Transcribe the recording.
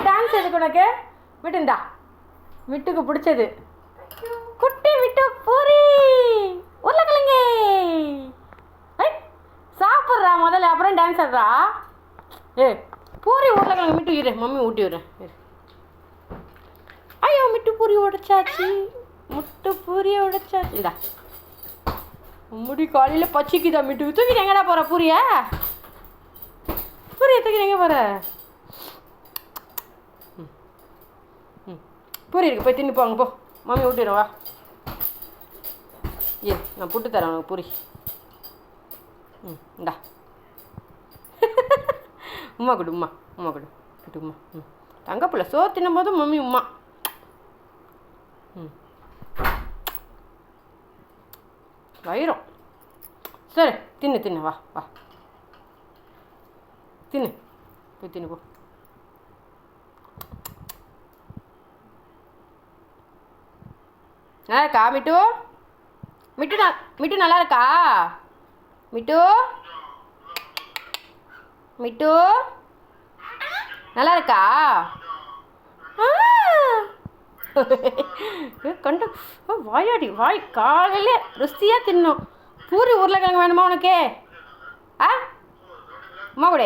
Dance எதுக்கு உனக்கு? விட்டுண்டா, விட்டுக்கு பிடிச்சது குட்டி விட்டு பூரி உருளைக்கிழங்கு. சாப்பிட்றா முதல்ல, அப்புறம் டான்ஸ் ஆடுறா. பூரி உருளைக்கிழங்கு மிட்டு இரு, மம்மி ஊட்டி விடுறேன். ஐயோ மிட்டு பூரி உடைச்சாச்சு, முட்டை பூரியை உடைச்சாச்சு. இந்தா முடி காலையில் பச்சிக்குதா மிட்டு. தூக்கிட்டு எங்கடா போகிற பூரியை? பூரியை தூக்கிட்டு எங்கே போகிற? பூரி இருக்கு, போய் தின்னு போங்க போ. மம்மி ஊட்டிடுறேன் வா. நான் புட்டு தரேன் உனக்கு பூரி. இந்தா உமா கொடு, உமா உமா கொடு, விட்டு உமா. தங்கப்பிள்ள சோ தின்னும் போது மம்மி உமா. வயிறும் சரி, தின்னு தின்னு வா வா, தின்னு போய் தின்னு போ. நல்லா இருக்கா மிட்டு? மிட்டு நல்லா இருக்கா? மிட்டு மிட்டு நல்லா இருக்கா? கண்டு வாயாடி வாய், காலையிலே ருசியாக தின்னும். பூரி உருளைக்கிழங்கு வேணுமா உனக்கு? அம்மா கூட.